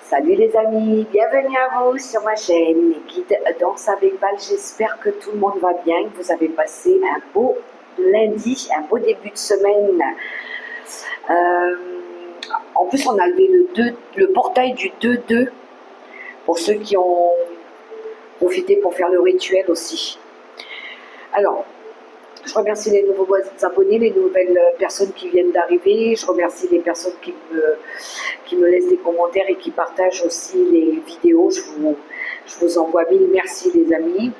Salut les amis, bienvenue à vous sur ma chaîne Les Guides Danse avec Val. J'espère que tout le monde va bien, que vous avez passé un beau lundi, un beau début de semaine. En plus, on a levé le portail du 2-2 pour ceux qui ont profité pour faire le rituel aussi. Alors, je remercie les nouveaux abonnés, les nouvelles personnes qui viennent d'arriver. Je remercie les personnes qui me laissent des commentaires et qui partagent aussi les vidéos. Je vous envoie mille merci les amis.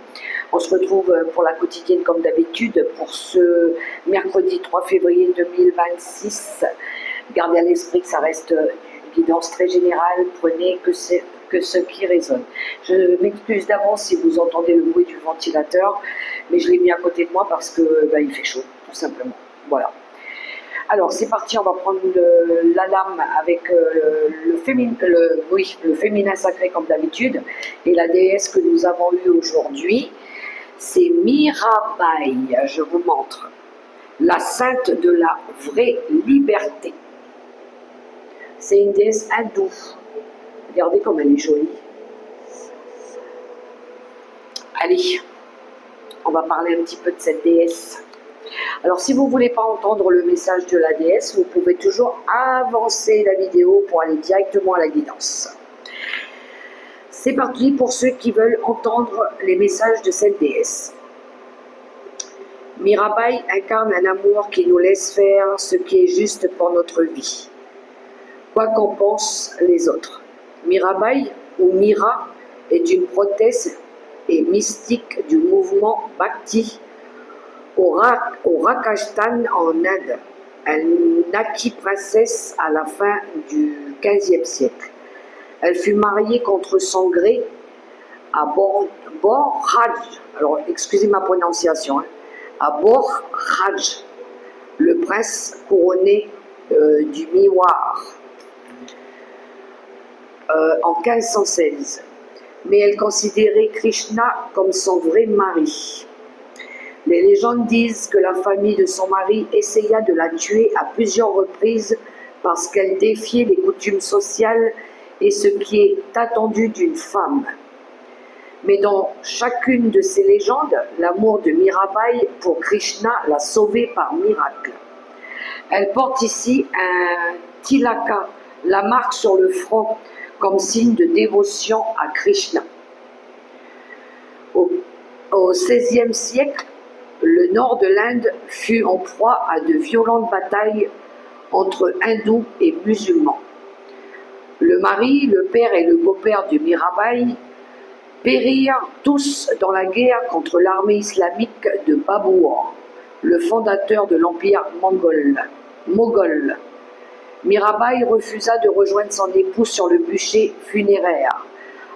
On se retrouve pour la quotidienne comme d'habitude pour ce mercredi 3 février 2026. Gardez à l'esprit que ça reste une guidance très générale. Prenez que ce qui résonne. Je m'excuse d'avance si vous entendez le bruit du ventilateur, mais je l'ai mis à côté de moi parce que il fait chaud, tout simplement. Voilà. Alors c'est parti, on va prendre la lame avec le féminin sacré comme d'habitude. Et la déesse que nous avons eue aujourd'hui, c'est Mirabai. Je vous montre. La sainte de la vraie liberté. C'est une déesse hindoue. Regardez comme elle est jolie. Allez, on va parler un petit peu de cette déesse. Alors si vous ne voulez pas entendre le message de la déesse, vous pouvez toujours avancer la vidéo pour aller directement à la guidance. C'est parti pour ceux qui veulent entendre les messages de cette déesse. Mirabai incarne un amour qui nous laisse faire ce qui est juste pour notre vie, quoi qu'en pensent les autres. Mirabai, ou Mira, est une prothèse et mystique du mouvement Bhakti au Rajasthan en Inde. Elle naquit princesse à la fin du XVe siècle. Elle fut mariée contre son gré à Borraj, alors excusez ma prononciation, à Borraj, le prince couronné du Miwar. En 1516, mais elle considérait Krishna comme son vrai mari. Les légendes disent que la famille de son mari essaya de la tuer à plusieurs reprises parce qu'elle défiait les coutumes sociales et ce qui est attendu d'une femme. Mais dans chacune de ces légendes, l'amour de Mirabai pour Krishna l'a sauvée par miracle. Elle porte ici un tilaka, la marque sur le front, comme signe de dévotion à Krishna. Au XVIe siècle, le nord de l'Inde fut en proie à de violentes batailles entre hindous et musulmans. Le mari, le père et le beau-père de Mirabai périrent tous dans la guerre contre l'armée islamique de Babur, le fondateur de l'empire moghol. Mirabai refusa de rejoindre son époux sur le bûcher funéraire,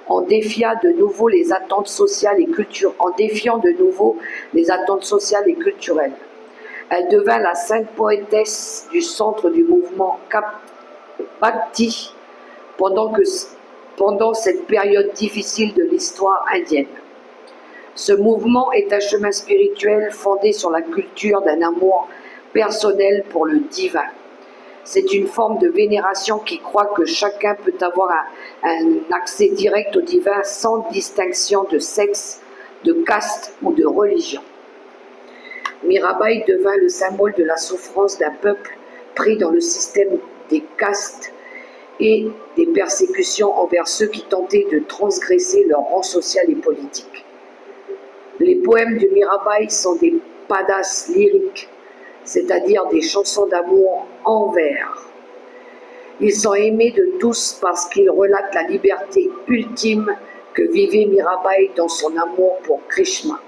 en défiant de nouveau les attentes sociales et culturelles. Elle devint la sainte poétesse du centre du mouvement Bhakti pendant cette période difficile de l'histoire indienne. Ce mouvement est un chemin spirituel fondé sur la culture d'un amour personnel pour le divin. C'est une forme de vénération qui croit que chacun peut avoir un accès direct au divin sans distinction de sexe, de caste ou de religion. Mirabai devint le symbole de la souffrance d'un peuple pris dans le système des castes et des persécutions envers ceux qui tentaient de transgresser leur rang social et politique. Les poèmes de Mirabai sont des padas lyriques, c'est-à-dire des chansons d'amour en vers. Ils sont aimés de tous parce qu'ils relatent la liberté ultime que vivait Mirabai dans son amour pour Krishna.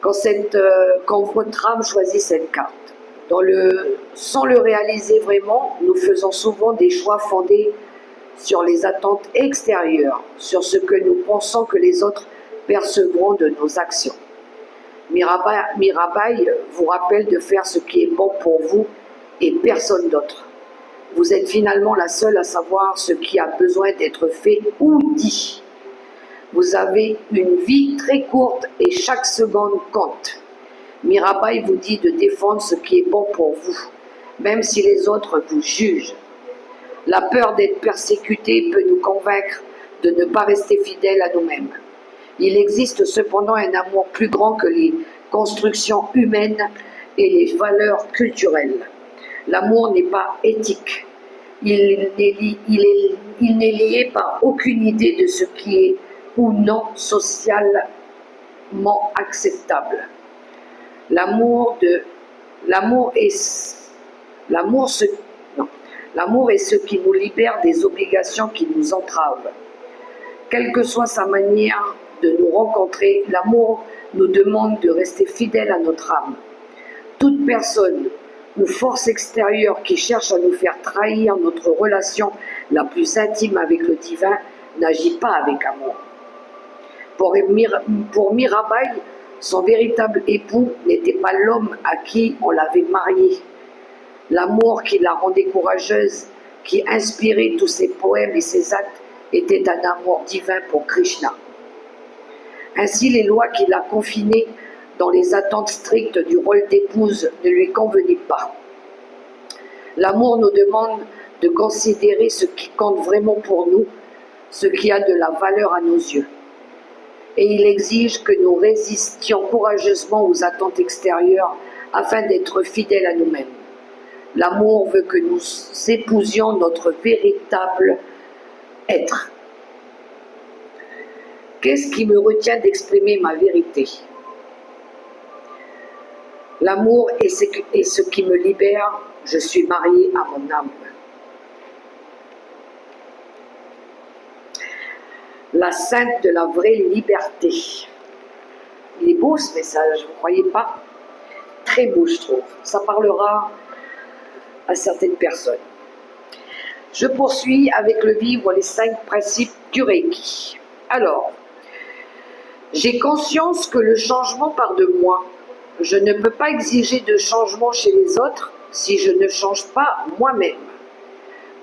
Quand votre âme choisit cette carte, sans le réaliser vraiment, nous faisons souvent des choix fondés sur les attentes extérieures, sur ce que nous pensons que les autres percevront de nos actions. Mirabai vous rappelle de faire ce qui est bon pour vous et personne d'autre. Vous êtes finalement la seule à savoir ce qui a besoin d'être fait ou dit. Vous avez une vie très courte et chaque seconde compte. Mirabai vous dit de défendre ce qui est bon pour vous, même si les autres vous jugent. La peur d'être persécuté peut nous convaincre de ne pas rester fidèles à nous-mêmes. Il existe cependant un amour plus grand que les constructions humaines et les valeurs culturelles. L'amour n'est pas éthique. Il n'est lié par aucune idée de ce qui est ou non socialement acceptable. L'amour est ce qui nous libère des obligations qui nous entravent. Quelle que soit sa manière de nous rencontrer, l'amour nous demande de rester fidèles à notre âme. Toute personne ou force extérieure qui cherche à nous faire trahir notre relation la plus intime avec le divin n'agit pas avec amour. Pour Mirabai, son véritable époux n'était pas l'homme à qui on l'avait mariée. L'amour qui la rendait courageuse, qui inspirait tous ses poèmes et ses actes, était un amour divin pour Krishna. Ainsi, les lois qui la confinaient dans les attentes strictes du rôle d'épouse ne lui convenaient pas. L'amour nous demande de considérer ce qui compte vraiment pour nous, ce qui a de la valeur à nos yeux. Et il exige que nous résistions courageusement aux attentes extérieures afin d'être fidèles à nous-mêmes. L'amour veut que nous épousions notre véritable être. Qu'est-ce qui me retient d'exprimer ma vérité? L'amour est ce qui me libère. Je suis mariée à mon âme. La sainte de la vraie liberté. Il est beau ce message, vous ne croyez pas? Très beau, je trouve. Ça parlera à certaines personnes. Je poursuis avec le livre Les 5 principes du Reiki. Alors, j'ai conscience que le changement part de moi. Je ne peux pas exiger de changement chez les autres si je ne change pas moi-même.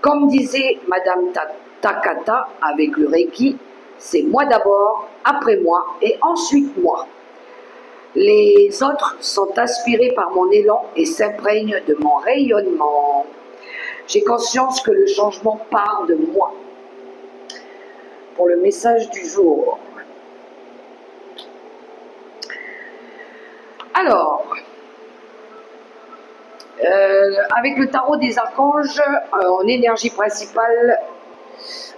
Comme disait Madame Takata avec le Reiki, c'est moi d'abord, après moi et ensuite moi. Les autres sont inspirés par mon élan et s'imprègnent de mon rayonnement. J'ai conscience que le changement part de moi. Pour le message du jour. Alors, avec le tarot des archanges, en énergie principale,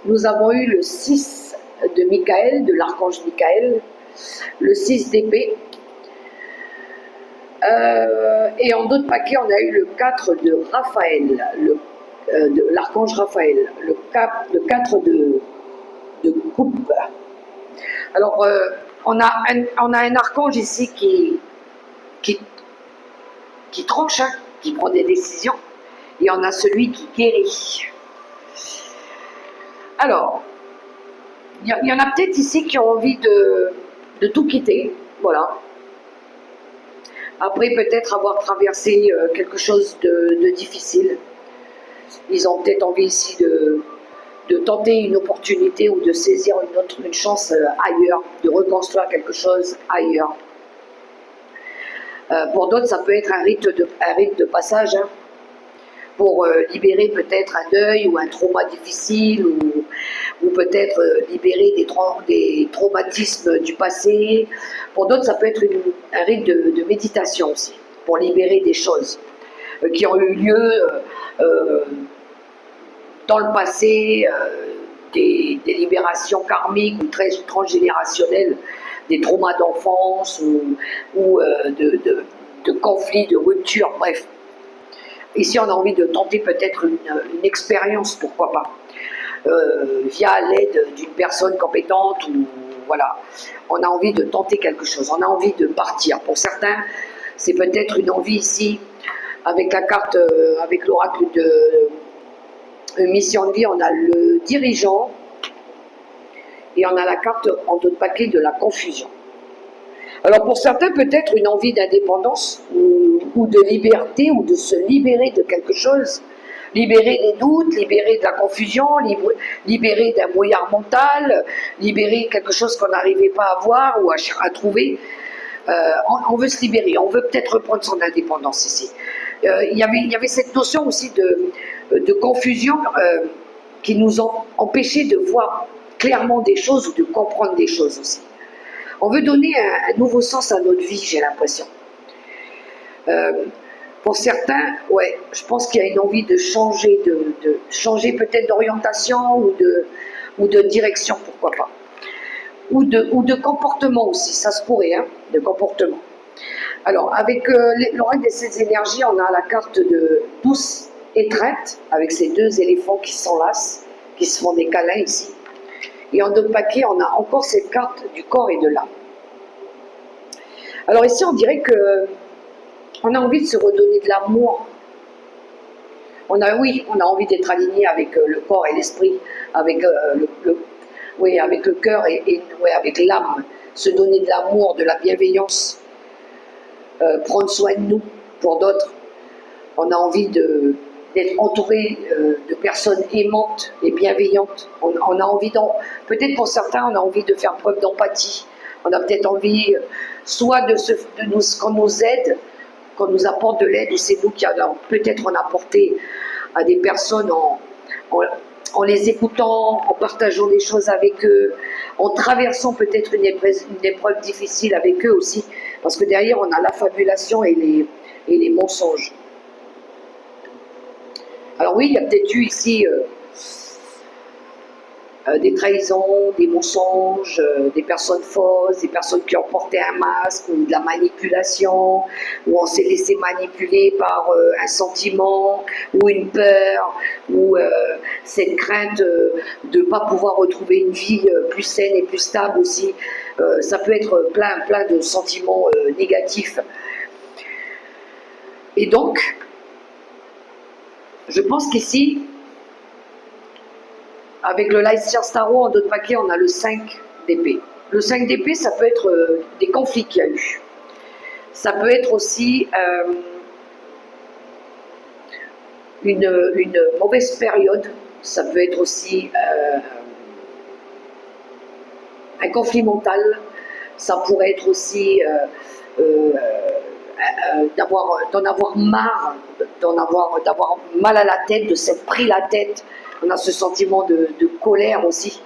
nous avons eu le 6 de Michael, de l'archange Michael, le 6 d'épée, et en d'autres paquets, on a eu le 4 de Raphaël, de l'archange Raphaël, le 4 de coupe. Alors, on a un archange ici qui tranche, hein, qui prend des décisions, et on a celui qui guérit. Alors, il y en a peut-être ici qui ont envie de tout quitter, voilà. Après peut-être avoir traversé quelque chose de difficile. Ils ont peut-être envie ici de tenter une opportunité ou de saisir une chance ailleurs, de reconstruire quelque chose ailleurs. Pour d'autres, ça peut être un rite de passage, hein, pour libérer peut-être un deuil ou un trauma difficile, ou peut-être libérer des traumatismes du passé. Pour d'autres, ça peut être un rite de méditation aussi, pour libérer des choses qui ont eu lieu dans le passé, des libérations karmiques ou transgénérationnelles, des traumas d'enfance ou de conflits, de ruptures, bref. Ici, on a envie de tenter peut-être une expérience, pourquoi pas, via l'aide d'une personne compétente, ou voilà. On a envie de tenter quelque chose, on a envie de partir. Pour certains, c'est peut-être une envie ici, avec la carte, avec l'oracle de mission de vie, on a le dirigeant, et on a la carte en d'autres paquets de la confusion. Alors pour certains, peut-être une envie d'indépendance ou de liberté, ou de se libérer de quelque chose, libérer des doutes, libérer de la confusion, libérer d'un brouillard mental, libérer quelque chose qu'on n'arrivait pas à voir ou à trouver. On veut se libérer, on veut peut-être reprendre son indépendance ici. Il y avait cette notion aussi de confusion qui nous ont empêchés de voir clairement des choses ou de comprendre des choses aussi. On veut donner un nouveau sens à notre vie, j'ai l'impression. Pour certains, ouais, je pense qu'il y a une envie de changer, de changer peut-être d'orientation ou de direction, pourquoi pas. Ou de comportement aussi, ça se pourrait, hein, de comportement. Alors, avec l'oracle de ces énergies, on a la carte de douce étreinte, avec ces deux éléphants qui s'enlacent, qui se font des câlins ici. Et en d'autres paquets, on a encore cette carte du corps et de l'âme. Alors ici, on dirait que on a envie de se redonner de l'amour. Oui, on a envie d'être aligné avec le corps et l'esprit, avec avec le cœur et avec l'âme, se donner de l'amour, de la bienveillance, prendre soin de nous pour d'autres. On a envie d'être entouré de personnes aimantes et bienveillantes. On a envie, peut-être pour certains, on a envie de faire preuve d'empathie. On a peut-être envie, soit qu'on nous aide, qu'on nous apporte de l'aide, ou c'est nous qui allons peut-être en apporter à des personnes en les écoutant, en partageant des choses avec eux, en traversant peut-être une épreuve difficile avec eux aussi, parce que derrière on a l'affabulation et les mensonges. Alors oui, il y a peut-être eu ici des trahisons, des mensonges, des personnes fausses, des personnes qui ont porté un masque, ou de la manipulation, où on s'est laissé manipuler par un sentiment, ou une peur, ou cette crainte de ne pas pouvoir retrouver une vie plus saine et plus stable aussi. Ça peut être plein de sentiments négatifs. Et donc, je pense qu'ici, avec le Leicester Tarot, en d'autres paquets, on a le 5 d'épée. Le 5 d'épée, ça peut être des conflits qu'il y a eu. Ça peut être aussi une mauvaise période. Ça peut être aussi un conflit mental. Ça pourrait être aussi d'en avoir marre, d'avoir mal à la tête, de s'être pris la tête. On a ce sentiment de colère aussi.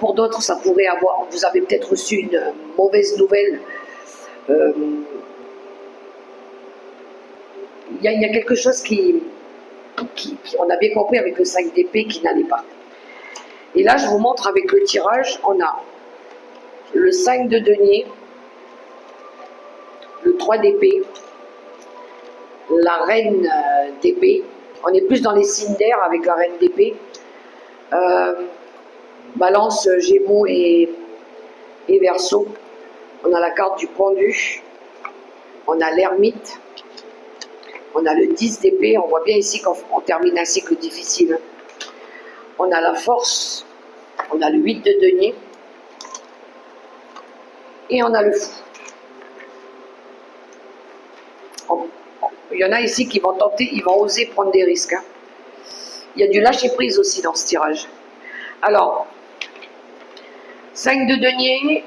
Pour d'autres, ça pourrait avoir, vous avez peut-être reçu une mauvaise nouvelle. Il y a quelque chose qui, on a bien compris avec le 5 d'épée, qui n'allait pas. Et là, je vous montre avec le tirage, on a le 5 de denier, le 3 d'épée, la reine d'épée. On est plus dans les signes d'air avec la reine d'épée. Balance, Gémeaux et Verseau. On a la carte du pendu. On a l'ermite. On a le 10 d'épée. On voit bien ici qu'on termine un cycle difficile. On a la force. On a le 8 de denier. Et on a le fou. Il y en a ici qui vont tenter, ils vont oser prendre des risques. Hein. Il y a du lâcher prise aussi dans ce tirage. Alors, 5 de denier,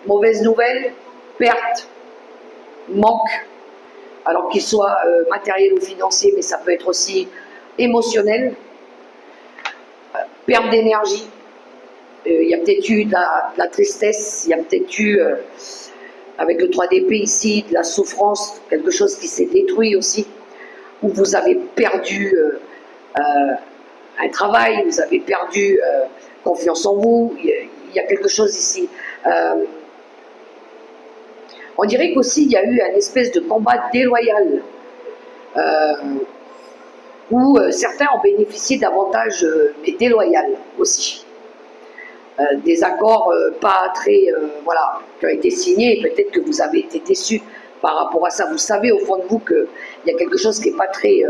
mauvaise nouvelle, perte, manque, alors qu'il soit matériel ou financier, mais ça peut être aussi émotionnel, perte d'énergie. Il y a peut-être eu de la tristesse, il y a peut-être eu... avec le 3 d'épée ici, de la souffrance, quelque chose qui s'est détruit aussi, où vous avez perdu un travail, vous avez perdu confiance en vous, il y a quelque chose ici. On dirait qu'aussi il y a eu un espèce de combat déloyal, où certains ont bénéficié d'avantages, mais déloyaux aussi. Des accords pas très, voilà, qui ont été signés, et peut-être que vous avez été déçus par rapport à ça. Vous savez au fond de vous qu'il y a quelque chose qui n'est pas très...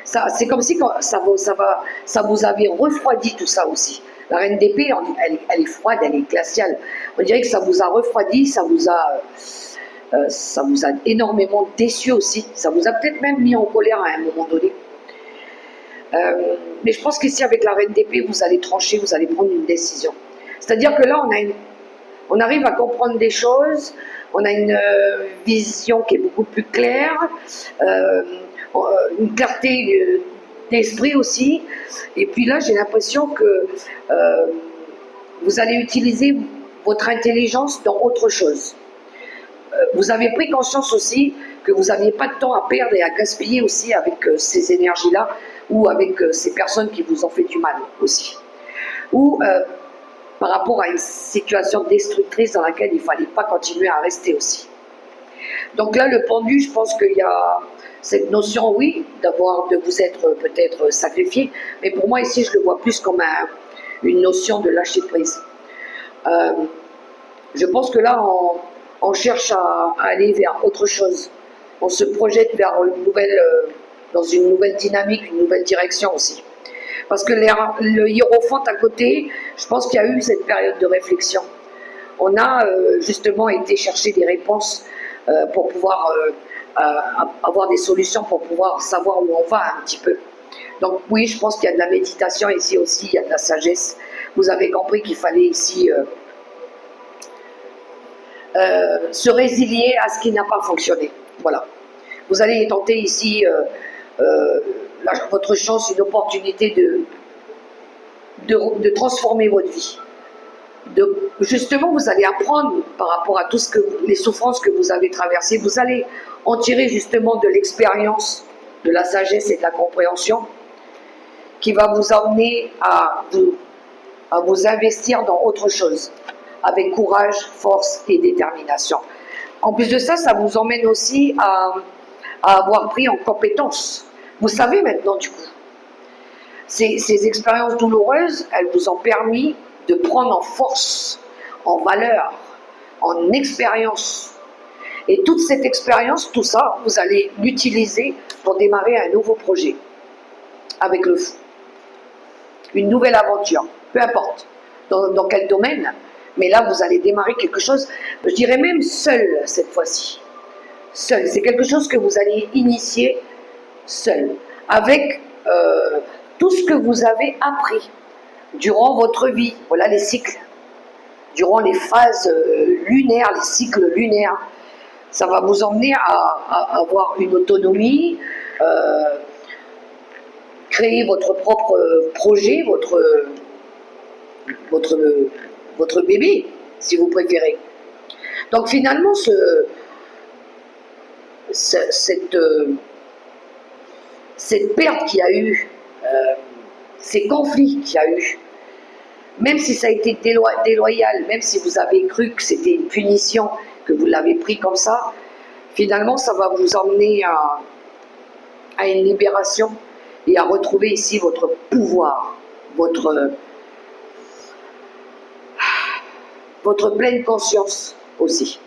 c'est comme si ça vous avait refroidi tout ça aussi. La reine d'épée, elle est froide, elle est glaciale. On dirait que ça vous a refroidi, ça vous a énormément déçu aussi. Ça vous a peut-être même mis en colère à un moment donné. Mais je pense qu'ici, avec la reine d'épée, vous allez trancher, vous allez prendre une décision. C'est-à-dire que là, on arrive à comprendre des choses, on a une vision qui est beaucoup plus claire, une clarté d'esprit aussi. Et puis là, j'ai l'impression que vous allez utiliser votre intelligence dans autre chose. Vous avez pris conscience aussi que vous n'aviez pas de temps à perdre et à gaspiller aussi avec ces énergies-là ou avec ces personnes qui vous ont fait du mal aussi. Ou par rapport à une situation destructrice dans laquelle il ne fallait pas continuer à rester aussi. Donc là, le pendu, je pense qu'il y a cette notion, oui, de vous être peut-être sacrifié, mais pour moi ici, je le vois plus comme une notion de lâcher prise. Je pense que là, on cherche à aller vers autre chose. On se projette vers dans une nouvelle dynamique, une nouvelle direction aussi. Parce que le hiérophante à côté, je pense qu'il y a eu cette période de réflexion. On a justement été chercher des réponses pour pouvoir avoir des solutions, pour pouvoir savoir où on va un petit peu. Donc oui, je pense qu'il y a de la méditation ici aussi, il y a de la sagesse. Vous avez compris qu'il fallait ici se résilier à ce qui n'a pas fonctionné. Voilà. Vous allez tenter ici votre chance, une opportunité de transformer votre vie. Justement, vous allez apprendre par rapport à tout les souffrances que vous avez traversées. Vous allez en tirer justement de l'expérience, de la sagesse et de la compréhension qui va vous emmener à vous investir dans autre chose, avec courage, force et détermination. En plus de ça, ça vous emmène aussi à avoir pris en compétence. Vous savez maintenant du coup. Ces expériences douloureuses, elles vous ont permis de prendre en force, en valeur, en expérience. Et toute cette expérience, tout ça, vous allez l'utiliser pour démarrer un nouveau projet avec le fou. Une nouvelle aventure, peu importe dans quel domaine, mais là vous allez démarrer quelque chose, je dirais même seul cette fois-ci. Seul, c'est quelque chose que vous allez initier seul, avec tout ce que vous avez appris durant votre vie. Voilà les cycles, durant les phases lunaires, les cycles lunaires. Ça va vous emmener à avoir une autonomie, créer votre propre projet, votre bébé, si vous préférez. Donc finalement, cette perte qu'il y a eu, ces conflits qu'il y a eu, même si ça a été déloyal, même si vous avez cru que c'était une punition, que vous l'avez pris comme ça, finalement ça va vous emmener à une libération et à retrouver ici votre pouvoir, votre pleine conscience aussi.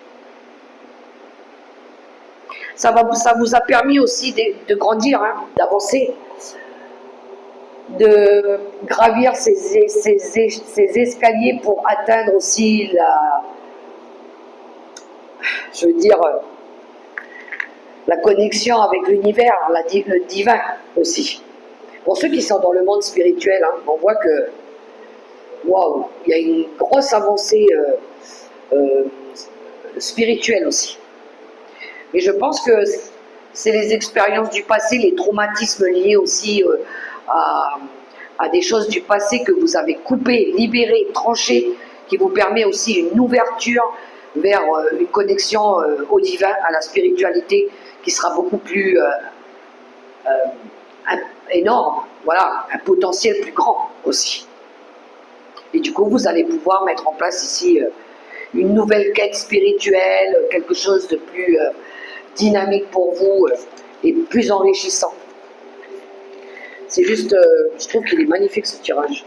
Ça vous a permis aussi de grandir, hein, d'avancer, de gravir ces escaliers pour atteindre aussi la connexion avec l'univers, le divin aussi. Pour ceux qui sont dans le monde spirituel, hein, on voit que waouh, il y a une grosse avancée spirituelle aussi. Mais je pense que c'est les expériences du passé, les traumatismes liés aussi à des choses du passé que vous avez coupées, libérées, tranchées, qui vous permet aussi une ouverture vers une connexion au divin, à la spiritualité, qui sera beaucoup plus énorme, voilà, un potentiel plus grand aussi. Et du coup, vous allez pouvoir mettre en place ici une nouvelle quête spirituelle, quelque chose de plus dynamique pour vous et plus enrichissant. C'est juste, je trouve qu'il est magnifique ce tirage.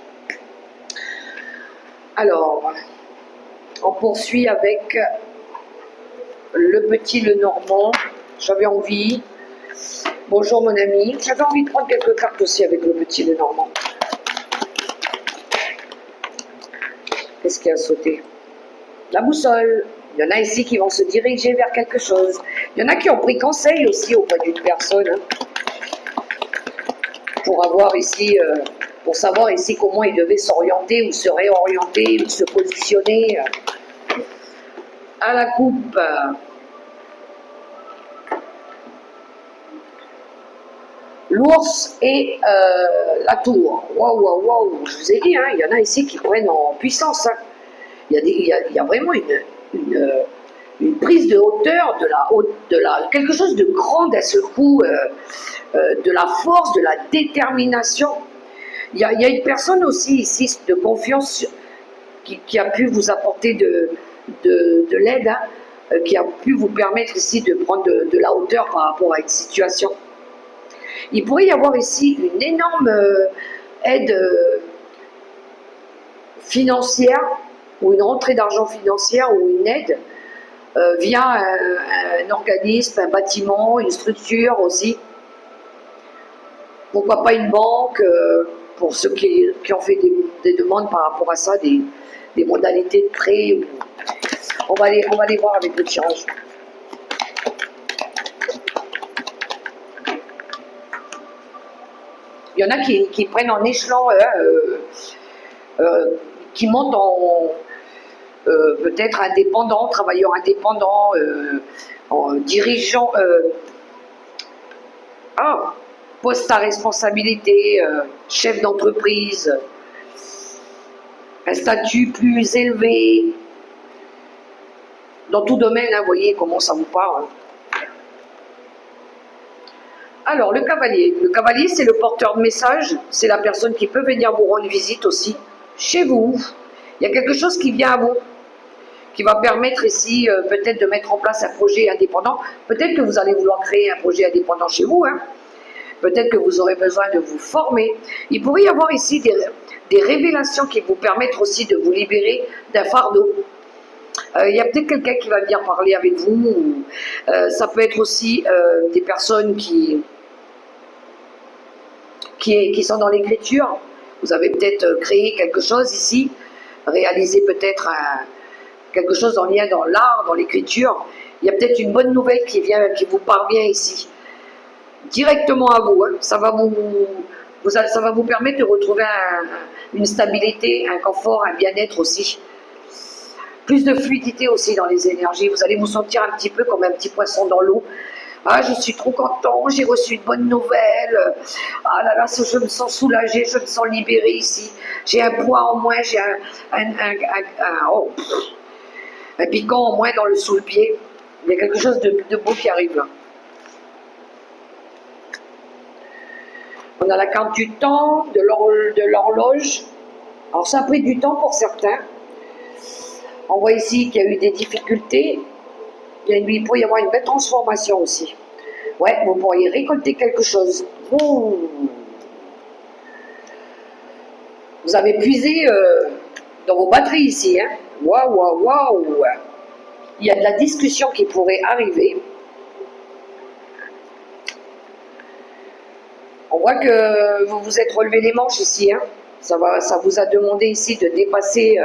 Alors, on poursuit avec le petit Lenormand. J'avais envie. Bonjour mon ami. J'avais envie de prendre quelques cartes aussi avec le petit Lenormand. Qu'est-ce qui a sauté? La boussole. Il y en a ici qui vont se diriger vers quelque chose. Il y en a qui ont pris conseil aussi auprès d'une personne. Hein, pour avoir ici, pour savoir ici comment ils devaient s'orienter ou se réorienter ou se positionner. À la coupe. l'ours et la tour. Waouh, waouh, waouh. Je vous ai dit, hein, il y en a ici qui prennent en puissance. Hein. Il y a vraiment une prise de hauteur, quelque chose de grand d'un seul coup, de la force, de la détermination. Il y a une personne aussi ici de confiance qui a pu vous apporter de l'aide, hein, qui a pu vous permettre ici de prendre de la hauteur par rapport à une situation. Il pourrait y avoir ici une énorme aide financière ou une rentrée d'argent financière ou une aide via un organisme, un bâtiment, une structure aussi. Pourquoi pas une banque, pour ceux qui ont fait des demandes par rapport à ça, des modalités de prêt. On va aller voir avec le tirage. Il y en a qui prennent en échelon, qui montent en peut-être indépendant, travailleur indépendant, en dirigeant, poste à responsabilité, chef d'entreprise, un statut plus élevé, dans tout domaine, hein, vous voyez comment ça vous parle. Hein. Alors, le cavalier, c'est le porteur de message, c'est la personne qui peut venir vous rendre visite aussi, chez vous. Il y a quelque chose qui vient à vous, qui va permettre ici peut-être de mettre en place un projet indépendant. Peut-être que vous allez vouloir créer un projet indépendant chez vous, hein. Peut-être que vous aurez besoin de vous former. Il pourrait y avoir ici des révélations qui vous permettent aussi de vous libérer d'un fardeau. Il y a peut-être quelqu'un qui va venir parler avec vous. Ça peut être aussi des personnes qui sont dans l'écriture. Vous avez peut-être créé quelque chose ici, réalisé peut-être quelque chose en lien dans l'art, dans l'écriture. Il y a peut-être une bonne nouvelle qui vous parvient ici, directement à vous. Hein. Ça va vous permettre de retrouver une stabilité, un confort, un bien-être aussi. Plus de fluidité aussi dans les énergies. Vous allez vous sentir un petit peu comme un petit poisson dans l'eau. Ah, je suis trop content, j'ai reçu une bonne nouvelle. Ah là là, je me sens soulagée, je me sens libérée ici. J'ai un poids en moins, j'ai un piquant en moins sous le pied. Il y a quelque chose de beau qui arrive là. On a la carte du temps, de l'horloge. Alors ça a pris du temps pour certains. On voit ici qu'il y a eu des difficultés. Il pourrait y avoir une belle transformation aussi. Ouais, vous pourriez récolter quelque chose. Ouh. Vous avez puisé dans vos batteries ici. Hein. Waouh, waouh, waouh. Il y a de la discussion qui pourrait arriver. On voit que vous vous êtes relevé les manches ici. Hein. Ça vous a demandé ici de dépasser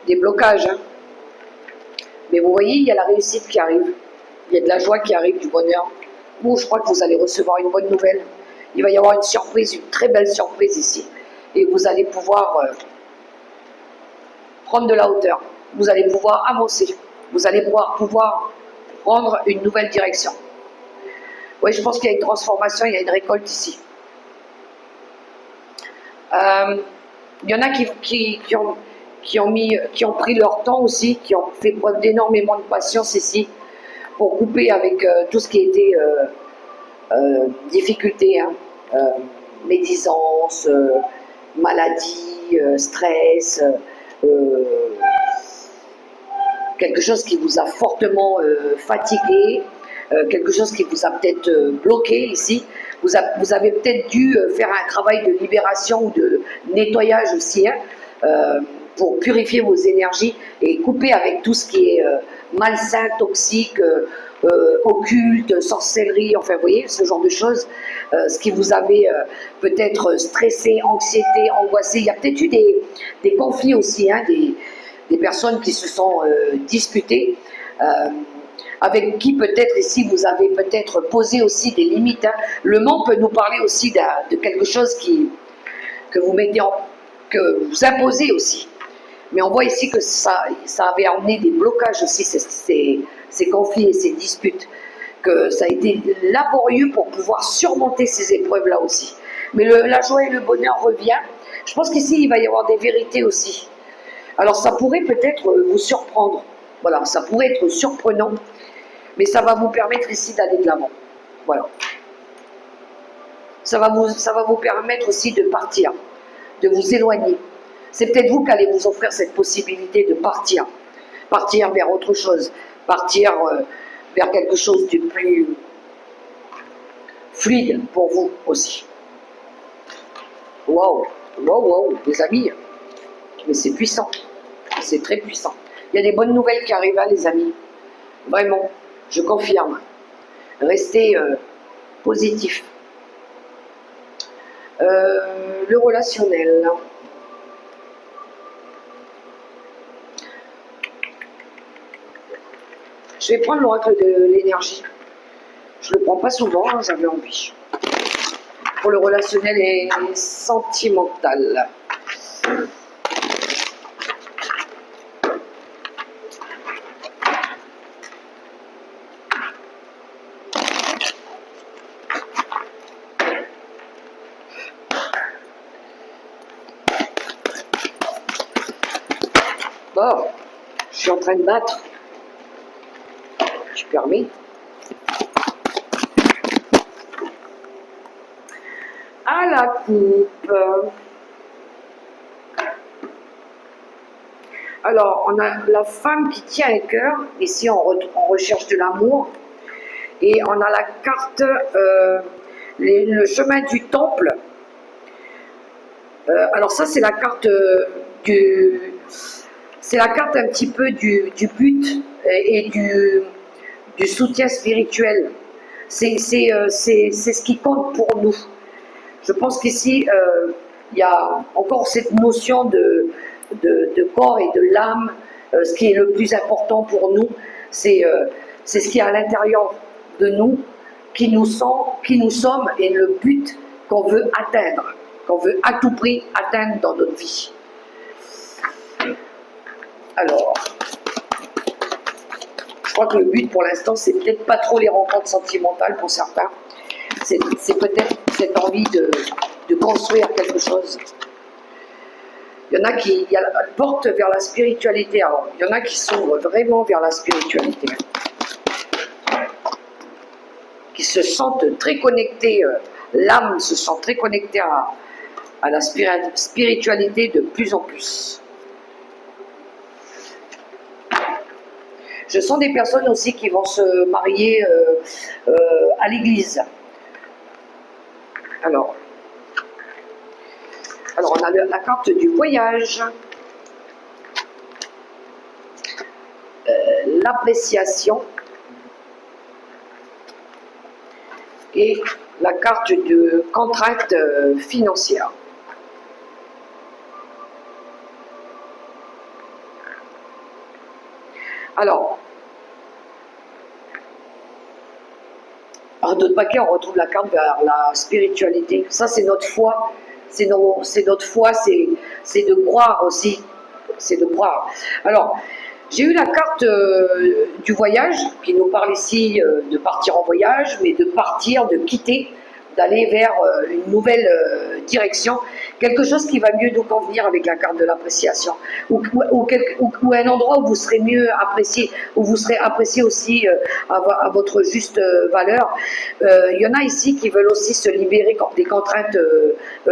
des blocages. Hein. Mais vous voyez, il y a la réussite qui arrive. Il y a de la joie qui arrive, du bonheur. Je crois que vous allez recevoir une bonne nouvelle. Il va y avoir une surprise, une très belle surprise ici. Et vous allez pouvoir prendre de la hauteur. Vous allez pouvoir avancer. Vous allez pouvoir prendre une nouvelle direction. Oui, je pense qu'il y a une transformation, il y a une récolte ici. Il y en a qui ont pris leur temps aussi, qui ont fait preuve d'énormément de patience ici, pour couper avec tout ce qui était difficulté, hein, médisance, maladie, stress, quelque chose qui vous a fortement fatigué, quelque chose qui vous a peut-être bloqué ici. Vous avez peut-être dû faire un travail de libération ou de nettoyage aussi, hein, pour purifier vos énergies et couper avec tout ce qui est malsain, toxique, occulte, sorcellerie, enfin vous voyez, ce genre de choses, ce qui vous avait peut-être stressé, anxiété, angoissé. Il y a peut-être eu des conflits aussi, hein, des personnes qui se sont disputées, avec qui peut-être ici vous avez peut-être posé aussi des limites. Hein. Le monde peut nous parler aussi de quelque chose que vous mettez que vous imposez aussi. Mais on voit ici que ça avait amené des blocages aussi, ces conflits et ces disputes. que ça a été laborieux pour pouvoir surmonter ces épreuves-là aussi. Mais la joie et le bonheur revient. Je pense qu'ici, il va y avoir des vérités aussi. Alors, ça pourrait peut-être vous surprendre. Voilà, ça pourrait être surprenant, mais ça va vous permettre ici d'aller de l'avant. Voilà. Ça va vous permettre aussi de partir, de vous éloigner. C'est peut-être vous qui allez vous offrir cette possibilité de partir. Partir vers autre chose. Partir vers quelque chose de plus fluide pour vous aussi. Waouh, waouh, waouh, les amis. Mais c'est puissant. C'est très puissant. Il y a des bonnes nouvelles qui arrivent là, les amis. Vraiment, je confirme. Restez positif. Le relationnel. Je vais prendre l'oracle de l'énergie. Je ne le prends pas souvent, hein, j'avais envie. Pour le relationnel et sentimental. Bon, je suis en train de battre. Tu permets. À la coupe. Alors, on a la femme qui tient un cœur. Ici, on recherche de l'amour. Et on a la carte, le chemin du temple. Alors ça, c'est la carte c'est la carte un petit peu du but et du soutien spirituel. C'est ce qui compte pour nous. Je pense qu'ici, il y a encore cette notion de corps et de l'âme. Ce qui est le plus important pour nous, c'est ce qui est à l'intérieur de nous, qui nous sommes et le but qu'on veut atteindre, qu'on veut à tout prix atteindre dans notre vie. Alors, je crois que le but pour l'instant, c'est peut-être pas trop les rencontres sentimentales pour certains. C'est peut-être cette envie de construire quelque chose. Il y en a qui portent vers la spiritualité. Alors, il y en a qui s'ouvrent vraiment vers la spiritualité. Qui se sentent très connectés, l'âme se sent très connectée à la spiritualité de plus en plus. Je sens des personnes aussi qui vont se marier à l'église. Alors, on a la carte du voyage, l'appréciation et la carte de contrainte financière. Alors, par d'autres paquets, on retrouve la carte vers la spiritualité. Ça, c'est notre foi. C'est notre foi, c'est de croire aussi. C'est de croire. Alors, j'ai eu la carte du voyage, qui nous parle ici de partir en voyage, mais de partir, de quitter, d'aller vers une nouvelle direction, quelque chose qui va mieux nous convenir avec la carte de l'appréciation, ou un endroit où vous serez mieux apprécié, où vous serez apprécié aussi à votre juste valeur. Il y en a ici qui veulent aussi se libérer des contraintes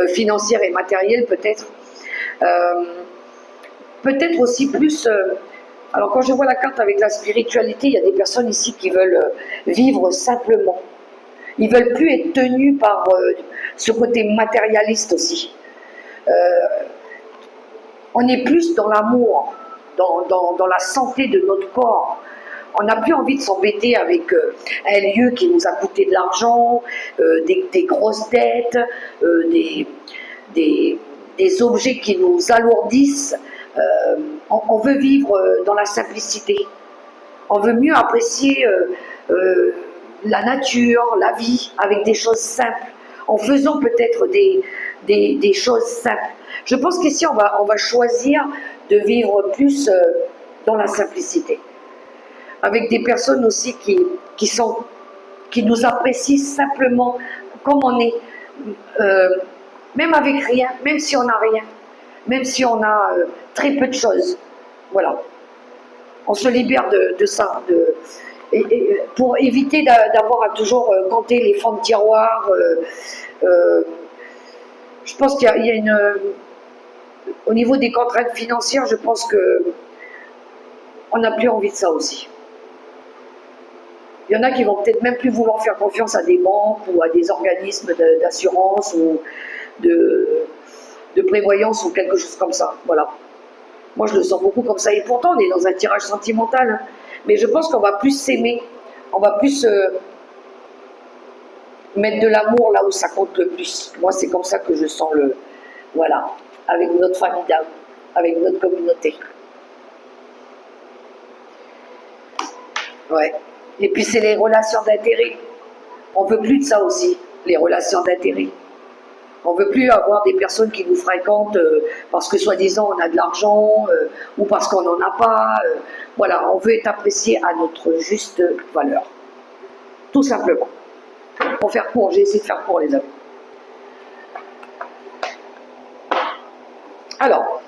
financières et matérielles peut-être. Peut-être aussi plus... alors quand je vois la carte avec la spiritualité, il y a des personnes ici qui veulent vivre simplement. Ils ne veulent plus être tenus par ce côté matérialiste aussi. On est plus dans l'amour, dans la santé de notre corps. On n'a plus envie de s'embêter avec un lieu qui nous a coûté de l'argent, des grosses dettes, des objets qui nous alourdissent. On veut vivre dans la simplicité. On veut mieux apprécier la nature, la vie, avec des choses simples, en faisant peut-être des choses simples. Je pense qu'ici, on va choisir de vivre plus dans la simplicité. Avec des personnes aussi qui sont qui nous apprécie simplement comme on est, même avec rien, même si on n'a rien, même si on a très peu de choses. Voilà. On se libère de ça, pour éviter d'avoir à toujours compter les fonds de tiroir. Je pense qu'il y a une... au niveau des contraintes financières, je pense que on n'a plus envie de ça aussi. Il y en a qui vont peut-être même plus vouloir faire confiance à des banques ou à des organismes d'assurance ou de prévoyance ou quelque chose comme ça. Voilà. Moi, je le sens beaucoup comme ça. Et pourtant, on est dans un tirage sentimental. Hein. Mais je pense qu'on va plus s'aimer. On va plus mettre de l'amour là où ça compte le plus. Moi, c'est comme ça que je sens le... Voilà. Avec notre famille d'âme, avec notre communauté. Ouais. Et puis, c'est les relations d'intérêt. On veut plus de ça aussi, les relations d'intérêt. On ne veut plus avoir des personnes qui nous fréquentent parce que soi-disant on a de l'argent ou parce qu'on n'en a pas. Voilà, on veut être apprécié à notre juste valeur. Tout simplement. Pour faire court, j'ai essayé de faire court les amis. Alors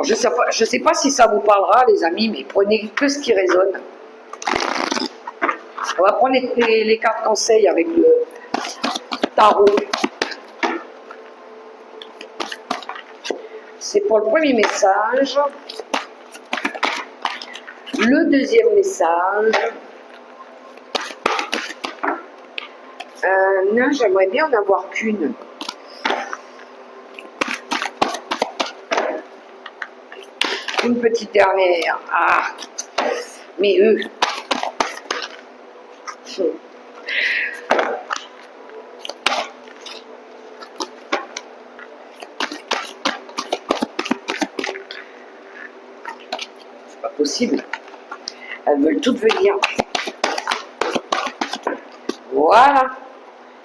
je sais pas si ça vous parlera les amis, mais prenez que ce qui résonne. On va prendre les cartes conseils avec le tarot. C'est pour le premier message. Le deuxième message. Non, j'aimerais bien en avoir qu'une. Une petite dernière. Ah, mais eux. C'est pas possible. Elles veulent toutes venir. Voilà.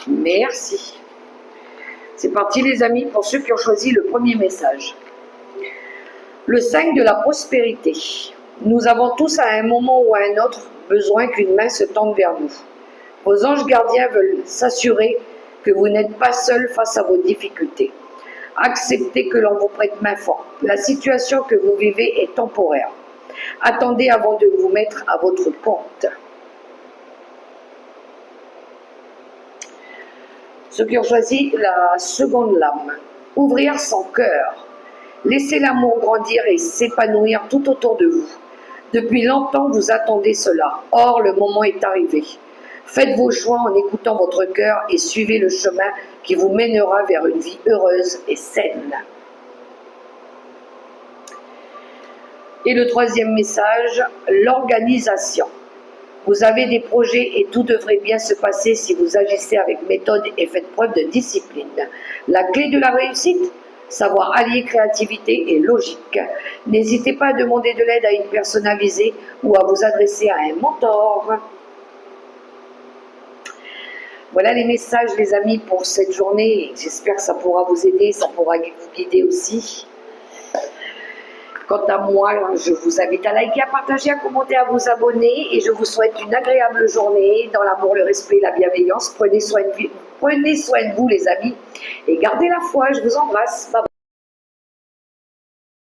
Merci. C'est parti les amis pour ceux qui ont choisi le premier message. Le 5 de la prospérité. Nous avons tous à un moment ou à un autre besoin qu'une main se tende vers nous. Vos anges gardiens veulent s'assurer que vous n'êtes pas seul face à vos difficultés. Acceptez que l'on vous prête main forte. La situation que vous vivez est temporaire. Attendez avant de vous mettre à votre compte. Ceux qui ont choisi la seconde lame. Ouvrir son cœur. Laissez l'amour grandir et s'épanouir tout autour de vous. Depuis longtemps, vous attendez cela. Or, le moment est arrivé. Faites vos choix en écoutant votre cœur et suivez le chemin qui vous mènera vers une vie heureuse et saine. Et le troisième message, l'organisation. Vous avez des projets et tout devrait bien se passer si vous agissez avec méthode et faites preuve de discipline. La clé de la réussite ? Savoir allier créativité et logique. N'hésitez pas à demander de l'aide à une personne avisée ou à vous adresser à un mentor. Voilà les messages les amis pour cette journée. J'espère que ça pourra vous aider, ça pourra vous guider aussi. Quant à moi, je vous invite à liker, à partager, à commenter, à vous abonner et je vous souhaite une agréable journée dans l'amour, le respect et la bienveillance. Prenez soin de vous les amis et gardez la foi. Je vous embrasse. Bye bye.